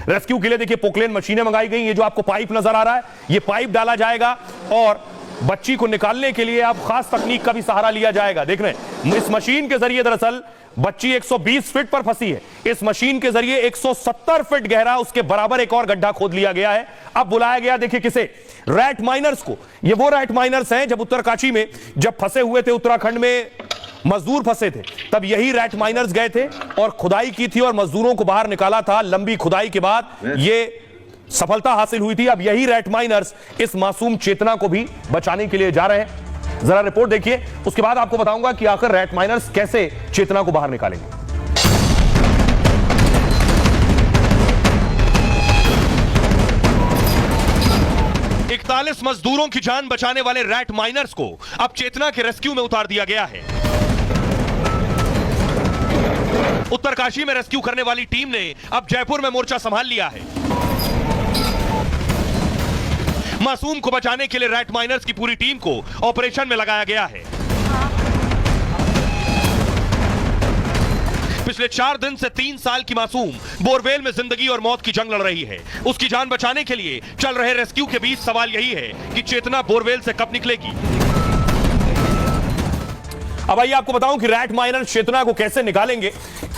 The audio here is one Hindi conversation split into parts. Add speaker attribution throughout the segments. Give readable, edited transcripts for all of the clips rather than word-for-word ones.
Speaker 1: रेस्क्यू के लिए देखिए पोकलेन मशीनें मंगाई गई। ये जो आपको पाइप नजर आ रहा है, ये पाइप डाला जाएगा और बच्ची को निकालने के लिए अब खास तकनीक का भी सहारा लिया जाएगा। देख रहे हैं, इस मशीन के जरिए दरअसल बच्ची 120 फीट पर फंसी है। इस मशीन के जरिए 170 फीट गहरा उसके बराबर एक और गड्ढा खोद लिया गया है। अब बुलाया गया देखिए किसे, रैट माइनर्स को। ये वो रैट माइनर्स हैं जब उत्तरकाशी में जब फंसे हुए थे, उत्तराखंड में मजदूर फंसे थे, तब यही रैट माइनर्स गए थे और खुदाई की थी और मजदूरों को बाहर निकाला था। लंबी खुदाई के बाद ये सफलता हासिल हुई थी। अब यही रैट माइनर्स इस मासूम चेतना को भी बचाने के लिए जा रहे हैं। जरा रिपोर्ट देखिए, उसके बाद आपको बताऊंगा कि आखिर रैट माइनर्स कैसे चेतना को बाहर निकालेंगे। 41 मजदूरों की जान बचाने वाले रैट माइनर्स को अब चेतना के रेस्क्यू में उतार दिया गया है। उत्तरकाशी में रेस्क्यू करने वाली टीम ने अब जयपुर में मोर्चा संभाल लिया है। मासूम को बचाने के लिए रैट माइनर्स की पूरी टीम को ऑपरेशन में लगाया गया है। पिछले 4 दिन से 3 साल की मासूम बोरवेल में जिंदगी और मौत की जंग लड़ रही है। उसकी जान बचाने के लिए चल रहे रेस्क्यू के बीच सवाल यही है कि चेतना बोरवेल से कब निकलेगी। अब आइए आपको बताऊं कि रैट माइनर चेतना को कैसे निकालेंगे,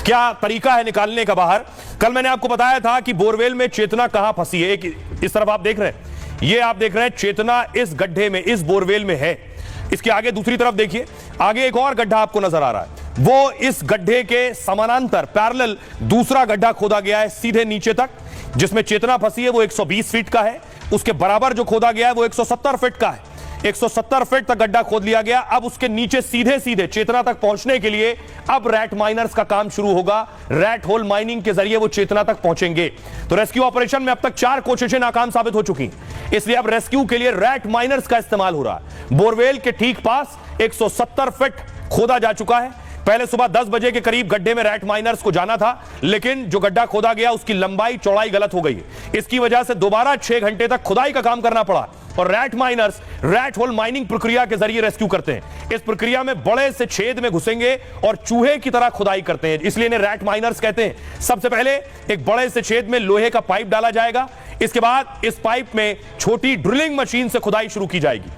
Speaker 1: क्या तरीका है निकालने का बाहर। कल मैंने आपको बताया था कि बोरवेल में चेतना कहां फंसी है। इस तरफ आप देख रहे हैं, ये आप देख रहे हैं चेतना इस गड्ढे में, इस बोरवेल में है। इसके आगे दूसरी तरफ देखिए, आगे एक और गड्ढा आपको नजर आ रहा है। वो इस गड्ढे के समानांतर पैरेलल दूसरा गड्ढा खोदा गया है सीधे नीचे तक, जिसमें चेतना फंसी है। वो 120 फीट का है। उसके बराबर जो खोदा गया है वो 170 फीट का है। 170 फीट तक गड्ढा खोद लिया गया। अब उसके नीचे सीधे सीधे चेतना तक पहुंचने के लिए अब रैट माइनर्स का काम शुरू होगा। रैट होल माइनिंग के जरिए वो चेतना तक पहुंचेंगे। तो रेस्क्यू ऑपरेशन में अब तक 4 कोशिशें नाकाम साबित हो चुकी, इसलिए अब रेस्क्यू के लिए रैट माइनर्स का इस्तेमाल हो रहा है। बोरवेल के ठीक पास 170 फीट खोदा जा चुका है। पहले सुबह 10 बजे के करीब गड्ढे में रैट माइनर्स को जाना था, लेकिन जो गड्ढा खोदा गया उसकी लंबाई चौड़ाई गलत हो गई है। इसकी वजह से दोबारा 6 घंटे तक खुदाई का काम करना पड़ा। और rat miners rat hole mining प्रक्रिया के जरिए रेस्क्यू करते हैं। इस प्रक्रिया में बड़े से छेद में घुसेंगे और चूहे की तरह खुदाई करते हैं, इसलिए इन्हें रैट माइनर्स कहते हैं। सबसे पहले एक बड़े से छेद में लोहे का पाइप डाला जाएगा। इसके बाद इस पाइप में छोटी ड्रिलिंग मशीन से खुदाई शुरू की जाएगी।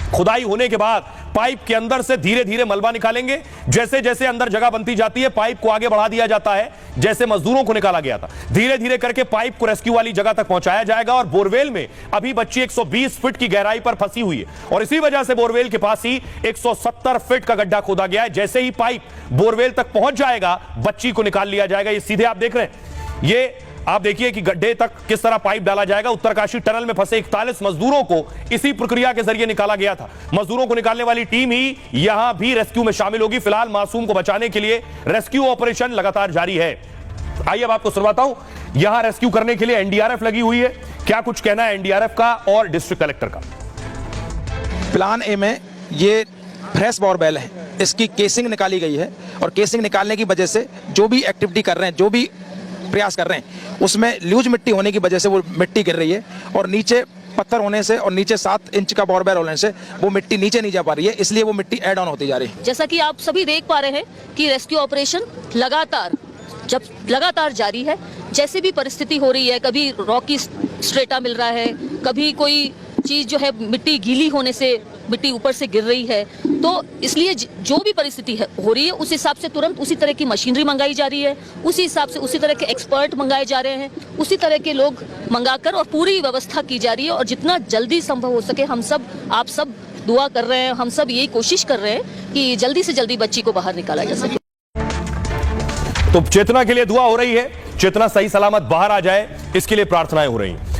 Speaker 1: खुदाई होने के बाद पाइप के अंदर से धीरे धीरे मलबा निकालेंगे। जैसे जैसे अंदर जगह बनती जाती है, पाइप को आगे बढ़ा दिया जाता है, जैसे मजदूरों को निकाला गया था। धीरे धीरे करके पाइप को रेस्क्यू वाली जगह तक पहुंचाया जाएगा। और बोरवेल में अभी बच्ची 120 फीट की गहराई पर फंसी हुई है और इसी वजह से बोरवेल के पास ही 170 फीट का गड्ढा खोदा गया है। जैसे ही पाइप बोरवेल तक पहुंच जाएगा, बच्ची को निकाल लिया जाएगा। ये सीधे आप देख रहे हैं, ये आप देखिए कि गड्ढे तक किस तरह पाइप डाला जाएगा। उत्तरकाशी टनल में फंसे 41 मजदूरों को इसी प्रक्रिया के जरिए निकाला गया था। मजदूरों को निकालने वाली टीम ही यहां भी रेस्क्यू में शामिल होगी। फिलहाल मासूम को बचाने के लिए रेस्क्यू ऑपरेशन लगातार जारी है। आइए अब आपको सुनवाता हूं, यहां रेस्क्यू करने के लिए एनडीआरएफ लगी हुई है। क्या कुछ कहना है एनडीआरएफ का और डिस्ट्रिक्ट कलेक्टर का।
Speaker 2: प्लान ए में ये फ्रेश बोरवेल है, इसकी केसिंग निकाली गई है और केसिंग निकालने की वजह से जो भी एक्टिविटी कर रहे हैं, जो भी प्रयास कर रहे हैं, उसमें लूज मिट्टी होने की वजह से वो मिट्टी गिर रही है और नीचे पत्थर होने से और नीचे 7 इंच का बोरवेल होने से वो मिट्टी नीचे नहीं जा पा रही है, इसलिए वो मिट्टी ऐड ऑन होती जा रही है।
Speaker 3: जैसा कि आप सभी देख पा रहे हैं कि रेस्क्यू ऑपरेशन लगातार जारी है। जैसे भी परिस्थिति हो रही है, कभी रॉकी स्ट्रेटा मिल रहा है, कभी कोई चीज जो है मिट्टी गीली होने से मिट्टी ऊपर से गिर रही है, तो इसलिए जो भी परिस्थिति हो रही है उस हिसाब से तुरंत उसी तरह की मशीनरी मंगाई जा रही है, उसी हिसाब से उसी तरह के एक्सपर्ट मंगाए जा रहे हैं, उसी तरह के लोग मंगाकर और पूरी व्यवस्था की जा रही है। और जितना जल्दी संभव हो सके आप सब दुआ कर रहे हैं, हम सब यही कोशिश कर रहे हैं कि जल्दी से जल्दी बच्ची को बाहर निकाला जा सके।
Speaker 1: तो चेतना के लिए दुआ हो रही है, चेतना सही सलामत बाहर आ जाए, इसके लिए प्रार्थनाएं हो रही हैं।